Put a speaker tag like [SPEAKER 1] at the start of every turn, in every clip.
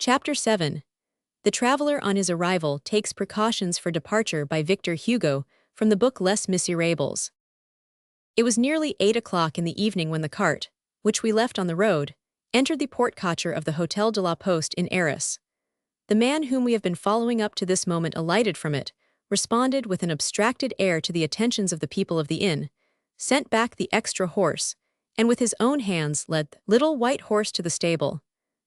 [SPEAKER 1] Chapter 7. The Traveler on His Arrival Takes Precautions for Departure by Victor Hugo, from the book Les Misérables. It was nearly 8 o'clock in the evening when the cart, which we left on the road, entered the porte-cochere of the Hôtel de la Poste in Arras. The man whom we have been following up to this moment alighted from it, responded with an abstracted air to the attentions of the people of the inn, sent back the extra horse, and with his own hands led the little white horse to the stable.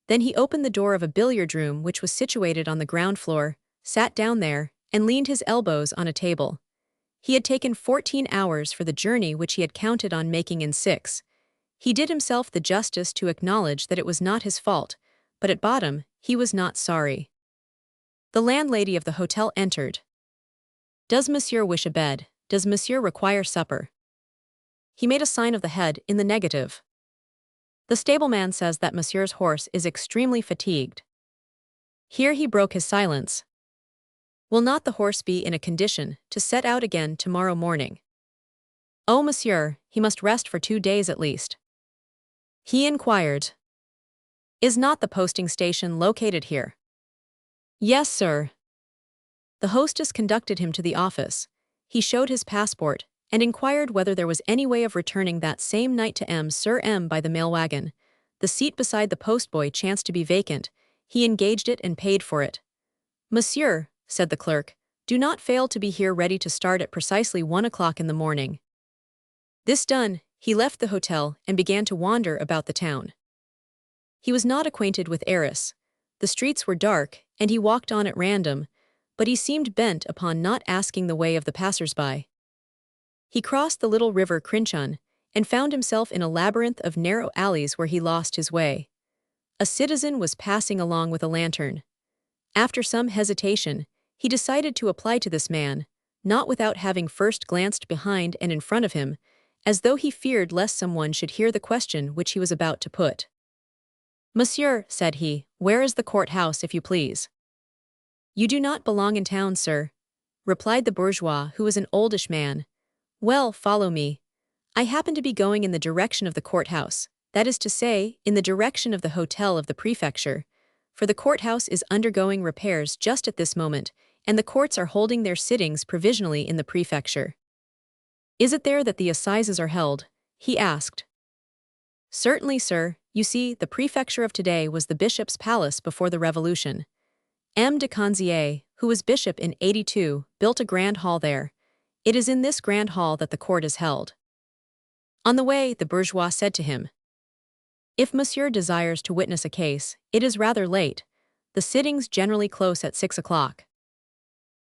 [SPEAKER 1] Then he opened the door of a billiard room which was situated on the ground floor, sat down there, and leaned his elbows on a table. He had taken 14 hours for the journey which he had counted on making in 6. He did himself the justice to acknowledge that it was not his fault, but at bottom, he was not sorry. The landlady of the hotel entered. "Does monsieur wish a bed? Does monsieur require supper?" He made a sign of the head in the negative. "The stableman says that monsieur's horse is extremely fatigued." Here he broke his silence. "Will not the horse be in a condition to set out again tomorrow morning?" "Oh, monsieur, he must rest for 2 days at least." He inquired. "Is not the posting station located here?" "Yes, sir." The hostess conducted him to the office. He showed his passport, and inquired whether there was any way of returning that same night to M by the mail wagon. The seat beside the postboy chanced to be vacant. He engaged it and paid for it. "Monsieur," said the clerk, "do not fail to be here ready to start at precisely 1 o'clock in the morning." This done, he left the hotel and began to wander about the town. He was not acquainted with Arras. The streets were dark, and he walked on at random, but he seemed bent upon not asking the way of the passers-by. He crossed the little river Crinchon, and found himself in a labyrinth of narrow alleys where he lost his way. A citizen was passing along with a lantern. After some hesitation, he decided to apply to this man, not without having first glanced behind and in front of him, as though he feared lest someone should hear the question which he was about to put. "Monsieur," said he, "where is the court-house, if you please?" "You do not belong in town, sir," replied the bourgeois, who was an oldish man. "Well, follow me. I happen to be going in the direction of the courthouse, that is to say, in the direction of the hotel of the prefecture, for the courthouse is undergoing repairs just at this moment, and the courts are holding their sittings provisionally in the prefecture." "Is it there that the assizes are held?" he asked. "Certainly, sir. You see, the prefecture of today was the bishop's palace before the Revolution. M. de Conzié, who was bishop in 82, built a grand hall there. It is in this grand hall that the court is held." On the way, the bourgeois said to him, "If monsieur desires to witness a case, it is rather late. The sittings generally close at 6 o'clock.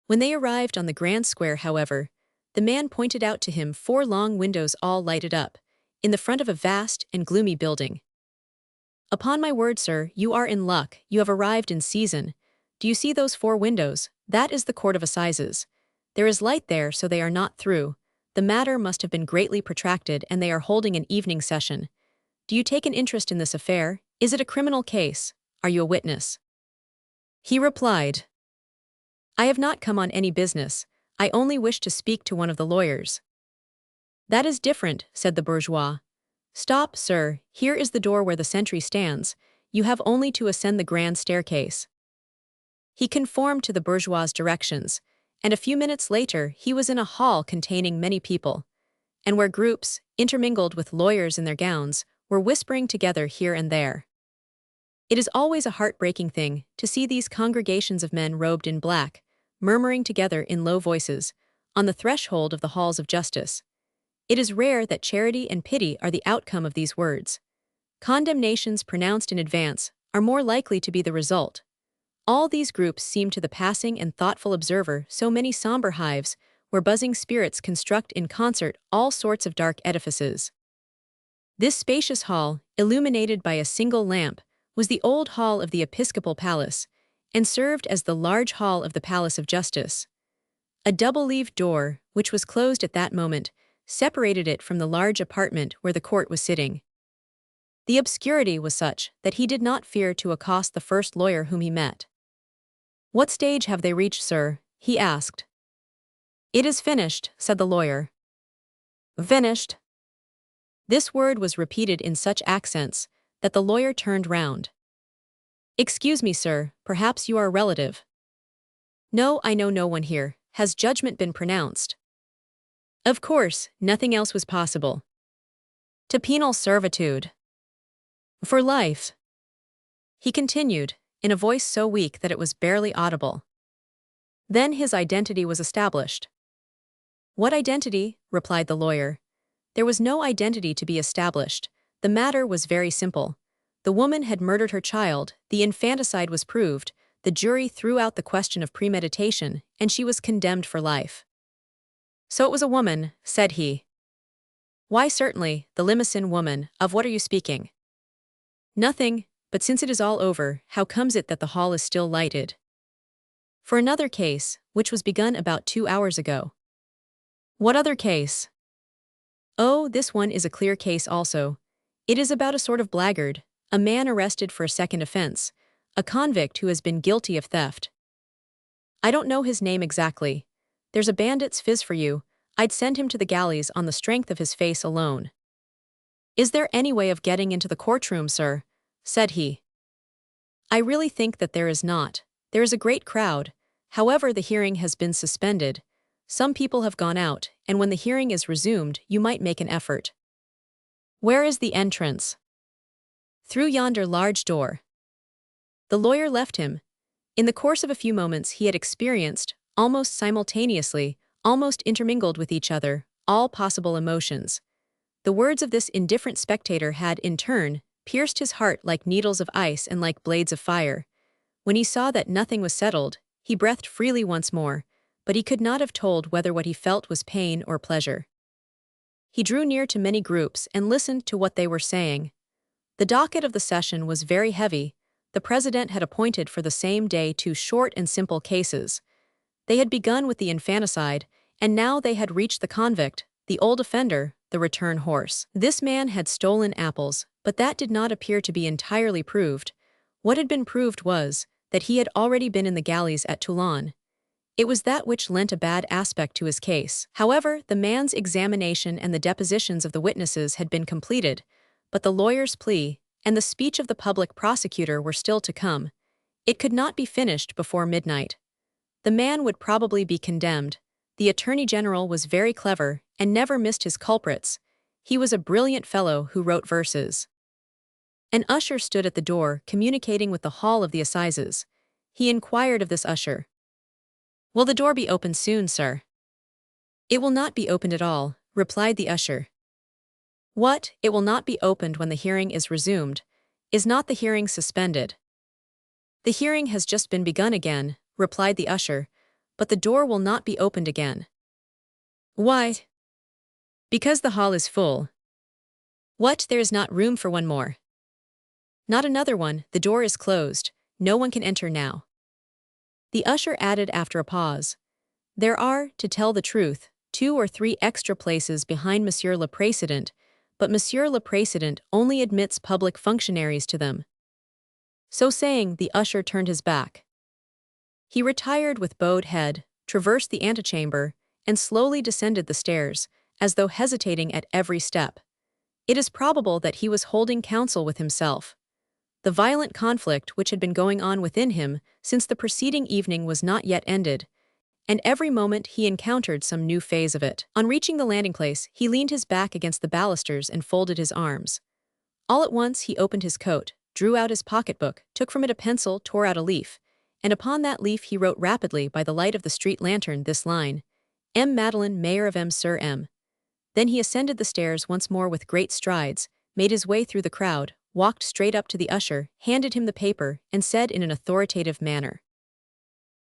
[SPEAKER 1] When they arrived on the grand square, however, the man pointed out to him 4 long windows all lighted up, in the front of a vast and gloomy building. "Upon my word, sir, you are in luck, you have arrived in season. Do you see those 4 windows? That is the court of assizes. There is light there, so they are not through. The matter must have been greatly protracted, and they are holding an evening session. Do you take an interest in this affair? Is it a criminal case? Are you a witness?" He replied, "I have not come on any business. I only wish to speak to one of the lawyers." "That is different," said the bourgeois. "Stop, sir, here is the door where the sentry stands. You have only to ascend the grand staircase." He conformed to the bourgeois's directions, and a few minutes later he was in a hall containing many people, and where groups, intermingled with lawyers in their gowns, were whispering together here and there. It is always a heart-breaking thing to see these congregations of men robed in black, murmuring together in low voices, on the threshold of the halls of justice. It is rare that charity and pity are the outcome of these words. Condemnations pronounced in advance are more likely to be the result. All these groups seem to the passing and thoughtful observer so many somber hives where buzzing spirits construct in concert all sorts of dark edifices. This spacious hall, illuminated by a single lamp, was the old hall of the episcopal palace, and served as the large hall of the Palace of Justice. A double-leaved door, which was closed at that moment, separated it from the large apartment where the court was sitting. The obscurity was such that he did not fear to accost the first lawyer whom he met. "What stage have they reached, sir?" he asked. "It is finished," said the lawyer. "Finished?" This word was repeated in such accents that the lawyer turned round. Excuse me, sir, perhaps you are a relative. No, I know no one here. Has judgment been pronounced? Of course, nothing else was possible. To penal servitude. For life. He continued, in a voice so weak that it was barely audible. Then his identity was established. What identity? Replied the lawyer. There was no identity to be established. The matter was very simple. The woman had murdered her child, the infanticide was proved, the jury threw out the question of premeditation, and she was condemned for life. So it was a woman, said he. Why certainly, the Limousin woman, of what are you speaking? Nothing, but since it is all over, how comes it that the hall is still lighted? For another case, which was begun about 2 hours ago. What other case? Oh, this one is a clear case also. It is about a sort of blackguard, a man arrested for a second offense, a convict who has been guilty of theft. I don't know his name exactly. There's a bandit's fizz for you. I'd send him to the galleys on the strength of his face alone. Is there any way of getting into the courtroom, sir? Said he. I really think that there is not. There is a great crowd. However, the hearing has been suspended. Some people have gone out, and when the hearing is resumed, you might make an effort. Where is the entrance? Through yonder large door. The lawyer left him. In the course of a few moments he had experienced, almost simultaneously, almost intermingled with each other, all possible emotions. The words of this indifferent spectator had, in turn, pierced his heart like needles of ice and like blades of fire. When he saw that nothing was settled, he breathed freely once more, but he could not have told whether what he felt was pain or pleasure. He drew near to many groups and listened to what they were saying. The docket of the session was very heavy. The president had appointed for the same day 2 short and simple cases. They had begun with the infanticide, and now they had reached the convict, the old offender, the return horse. This man had stolen apples, but that did not appear to be entirely proved. What had been proved was that he had already been in the galleys at Toulon. It was that which lent a bad aspect to his case. However, the man's examination and the depositions of the witnesses had been completed, but the lawyer's plea and the speech of the public prosecutor were still to come. It could not be finished before midnight. The man would probably be condemned. The Attorney General was very clever and never missed his culprits. He was a brilliant fellow who wrote verses. An usher stood at the door communicating with the hall of the assizes. He inquired of this usher. Will the door be opened soon, sir? It will not be opened at all, replied the usher. What, it will not be opened when the hearing is resumed? Is not the hearing suspended? The hearing has just been begun again, replied the usher, but the door will not be opened again. Why? Because the hall is full. What, there is not room for one more? Not another one, the door is closed, no one can enter now. The usher added after a pause. There are, to tell the truth, 2 or 3 extra places behind Monsieur le Président, but Monsieur le Président only admits public functionaries to them. So saying, the usher turned his back. He retired with bowed head, traversed the antechamber, and slowly descended the stairs, as though hesitating at every step. It is probable that he was holding counsel with himself. The violent conflict which had been going on within him since the preceding evening was not yet ended, and every moment he encountered some new phase of it. On reaching the landing place, he leaned his back against the balusters and folded his arms. All at once he opened his coat, drew out his pocketbook, took from it a pencil, tore out a leaf, and upon that leaf he wrote rapidly by the light of the street lantern this line: M. Madeleine, Mayor of M. Sur M. Then he ascended the stairs once more with great strides, made his way through the crowd, walked straight up to the usher, handed him the paper, and said in an authoritative manner,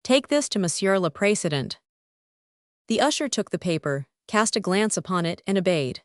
[SPEAKER 1] "Take this to Monsieur le Président." The usher took the paper, cast a glance upon it, and obeyed.